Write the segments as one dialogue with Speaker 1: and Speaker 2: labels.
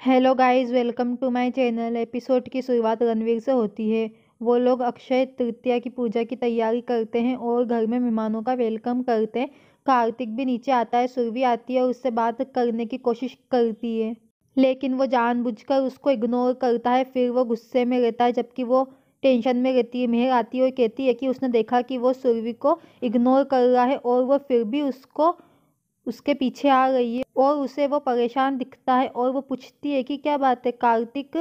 Speaker 1: Hello guys, welcome to my channel. Episode की शुरुआत रणवीर से होती है। वो लोग अक्षय तृतीया की पूजा की तैयारी करते हैं और घर में मेहमानों का वेलकम करते हैं। कार्तिक भी नीचे आता है, सुरभि आती है और उससे बात करने की कोशिश करती है, लेकिन वो जानबूझकर उसको इग्नोर करता है। फिर वो गुस्से में रहता है जबकि वो टेंशन में रहती है। मेहर आती है और कहती है कि उसने देखा कि वो सुरभि को इग्नोर कर रहा है और वो फिर भी उसके पीछे आ रही है और उसे वो परेशान दिखता है और वो पूछती है कि क्या बात है। कार्तिक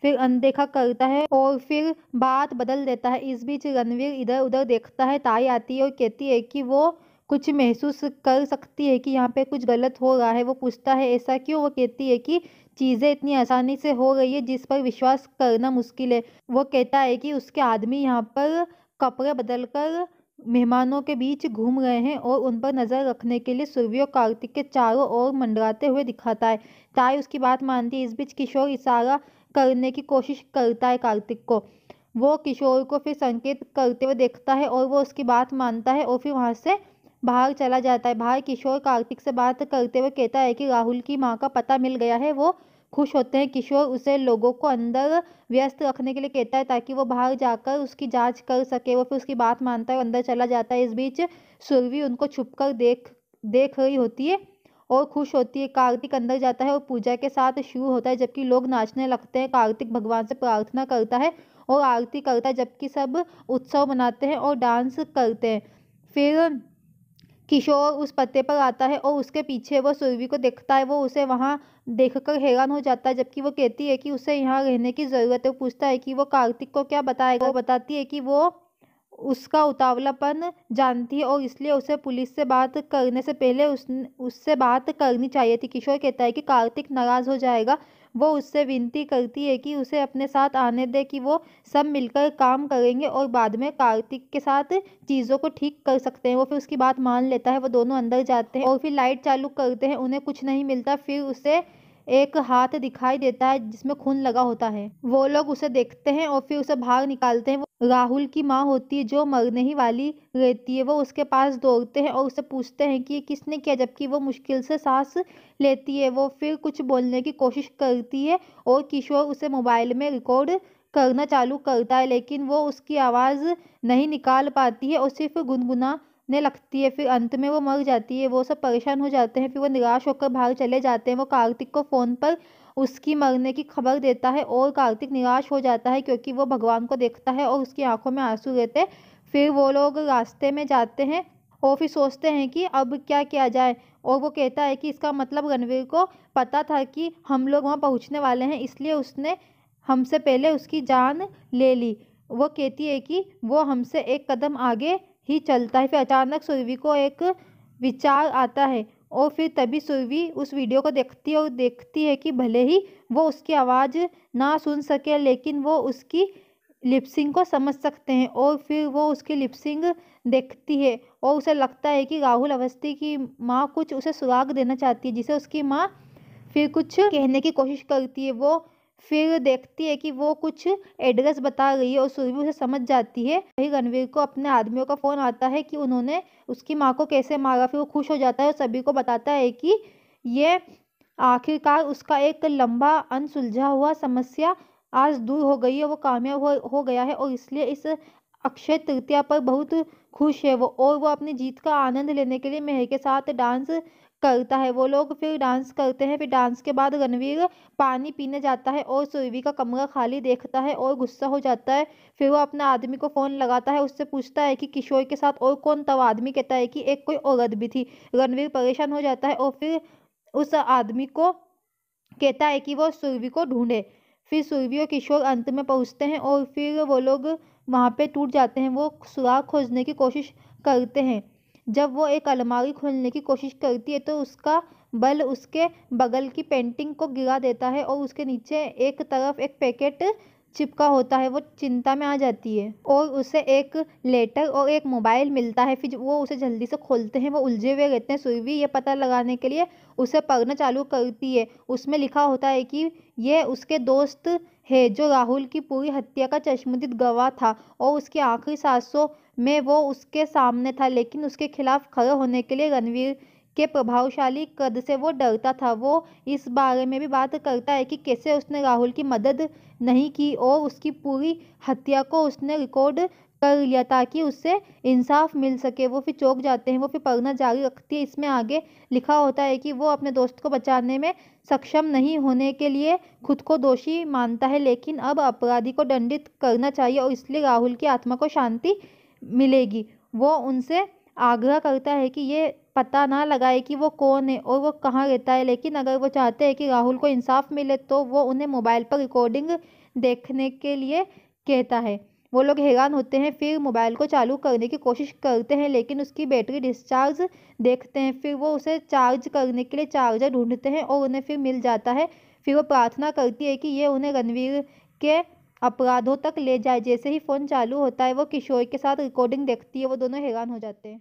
Speaker 1: फिर अनदेखा करता है और फिर बात बदल देता है। इस बीच रणवीर इधर उधर देखता है। ताई आती है और कहती है कि वो कुछ महसूस कर सकती है कि यहाँ पे कुछ गलत हो रहा है। वो पूछता है ऐसा क्यों। वो कहती है कि चीज़ें इतनी आसानी से हो रही है जिस पर विश्वास करना मुश्किल है। वो कहता है कि उसके आदमी यहाँ पर कपड़े बदलकर मेहमानों के बीच घूम रहे हैं और उन पर नजर रखने के लिए सुरभि और कार्तिक के चारों ओर मंडराते हुए दिखाता है। ताई उसकी बात मानती है। इस बीच किशोर इशारा करने की कोशिश करता है कार्तिक को। वो किशोर को फिर संकेत करते हुए देखता है और वो उसकी बात मानता है और फिर वहां से बाहर चला जाता है। बाहर किशोर कार्तिक से बात करते हुए कहता है कि राहुल की माँ का पता मिल गया है। वो खुश होते हैं। किशोर उसे लोगों को अंदर व्यस्त रखने के लिए कहता है ताकि वो बाहर जाकर उसकी जांच कर सके। वो फिर उसकी बात मानता है और अंदर चला जाता है। इस बीच सुरभि उनको छुपकर देख देख रही होती है और खुश होती है। कार्तिक अंदर जाता है और पूजा के साथ शुरू होता है जबकि लोग नाचने लगते हैं। कार्तिक भगवान से प्रार्थना करता है और आरती करता है जबकि सब उत्सव मनाते हैं और डांस करते हैं। फिर किशोर उस पत्ते पर आता है और उसके पीछे वो सुरभि को देखता है। वो उसे वहां देखकर हैरान हो जाता है जबकि वो कहती है कि उसे यहाँ रहने की जरूरत है। वो पूछता है कि वो कार्तिक को क्या बताएगा। वो बताती है कि वो उसका उतावलापन जानती है और इसलिए उसे पुलिस से बात करने से पहले उससे बात करनी चाहिए थी। किशोर कहता है कि कार्तिक नाराज हो जाएगा। वो उससे विनती करती है कि उसे अपने साथ आने दे, कि वो सब मिलकर काम करेंगे और बाद में कार्तिक के साथ चीज़ों को ठीक कर सकते हैं। वो फिर उसकी बात मान लेता है। वो दोनों अंदर जाते हैं और फिर लाइट चालू करते हैं। उन्हें कुछ नहीं मिलता। फिर उसे एक हाथ दिखाई देता है जिसमें खून लगा होता है। वो लोग उसे देखते हैं और फिर उसे बाहर निकालते हैं। वो राहुल की माँ होती है जो मरने ही वाली रहती है। वो उसके पास दौड़ते हैं और उससे पूछते हैं कि ये किसने किया, जबकि वो मुश्किल से सांस लेती है। वो फिर कुछ बोलने की कोशिश करती है और किशोर उसे मोबाइल में रिकॉर्ड करना चालू करता है, लेकिन वो उसकी आवाज़ नहीं निकाल पाती है और सिर्फ गुनगुनाने लगती है। फिर अंत में वो मर जाती है। वो सब परेशान हो जाते हैं। फिर वो निराश होकर बाहर चले जाते हैं। वो कार्तिक को फ़ोन पर उसकी मरने की खबर देता है और कार्तिक निराश हो जाता है क्योंकि वो भगवान को देखता है और उसकी आंखों में आंसू रहते हैं। फिर वो लोग रास्ते में जाते हैं और फिर सोचते हैं कि अब क्या किया जाए। और वो कहता है कि इसका मतलब रणवीर को पता था कि हम लोग वहाँ पहुँचने वाले हैं, इसलिए उसने हमसे पहले उसकी जान ले ली। वो कहती है कि वो हमसे एक कदम आगे ही चलता है। फिर अचानक सुरभि को एक विचार आता है और फिर तभी सुरभि उस वीडियो को देखती है और देखती है कि भले ही वो उसकी आवाज़ ना सुन सके लेकिन वो उसकी लिपसिंग को समझ सकते हैं। और फिर वो उसकी लिपसिंग देखती है और उसे लगता है कि राहुल अवस्थी की माँ कुछ उसे सुराग देना चाहती है, जिसे उसकी माँ फिर कुछ कहने की कोशिश करती है। वो फिर देखती है कि वो कुछ एड्रेस बता रही है और सुरभि उसे समझ जाती है। वही रणवीर को अपने आदमियों का फ़ोन आता है कि उन्होंने उसकी माँ को कैसे मारा। फिर वो खुश हो जाता है और सभी को बताता है कि ये आखिरकार उसका एक लंबा अनसुलझा हुआ समस्या आज दूर हो गई है। वो कामयाब हो गया है और इसलिए इस अक्षय तृतीया पर बहुत खुश है। वो अपनी जीत का आनंद लेने के लिए मेहर के साथ डांस करता है। वो लोग फिर डांस करते हैं। फिर डांस के बाद रणवीर पानी पीने जाता है और सुरभि का कमरा खाली देखता है और गुस्सा हो जाता है। फिर वो अपने आदमी को फ़ोन लगाता है, उससे पूछता है कि किशोर के साथ और कौन था। वो आदमी कहता है कि एक कोई औरत भी थी। रणवीर परेशान हो जाता है और फिर उस आदमी को कहता है कि वो सुरभि को ढूंढे। फिर सुरभि और किशोर अंत में पहुंचते हैं और फिर वो लोग वहां पे टूट जाते हैं। वो सुराग खोजने की कोशिश करते हैं। जब वो एक अलमारी खोलने की कोशिश करती है तो उसका बल उसके बगल की पेंटिंग को गिरा देता है और उसके नीचे एक तरफ एक पैकेट चिपका होता है। वो चिंता में आ जाती है और उसे एक लेटर और एक मोबाइल मिलता है। फिर वो उसे जल्दी से खोलते हैं। वो उलझे हुए रहते हैं। सुरभि ये पता लगाने के लिए उसे पढ़ना चालू करती है। उसमें लिखा होता है कि ये उसके दोस्त है जो राहुल की पूरी हत्या का चश्मदीद गवाह था और उसकी आखिरी सांसों में वो उसके सामने था, लेकिन उसके खिलाफ खड़े होने के लिए रणवीर के प्रभावशाली कद से वो डरता था। वो इस बारे में भी बात करता है कि कैसे उसने राहुल की मदद नहीं की और उसकी पूरी हत्या को उसने रिकॉर्ड कर लिया ताकि उससे इंसाफ मिल सके। वो फिर चौंक जाते हैं। वो फिर पढ़ना जारी रखती है। इसमें आगे लिखा होता है कि वो अपने दोस्त को बचाने में सक्षम नहीं होने के लिए खुद को दोषी मानता है, लेकिन अब अपराधी को दंडित करना चाहिए और इसलिए राहुल की आत्मा को शांति मिलेगी। वो उनसे आग्रह करता है कि ये पता ना लगाए कि वो कौन है और वो कहाँ रहता है, लेकिन अगर वो चाहते हैं कि राहुल को इंसाफ मिले तो वो उन्हें मोबाइल पर रिकॉर्डिंग देखने के लिए कहता है। वो लोग हैरान होते हैं, फिर मोबाइल को चालू करने की कोशिश करते हैं लेकिन उसकी बैटरी डिस्चार्ज देखते हैं। फिर वो उसे चार्ज करने के लिए चार्जर ढूंढते हैं और उन्हें फिर मिल जाता है। फिर वो प्रार्थना करती है कि ये उन्हें रणवीर के अपराधों तक ले जाए। जैसे ही फ़ोन चालू होता है वो किशोर के साथ रिकॉर्डिंग देखती है। वो दोनों हैरान हो जाते हैं।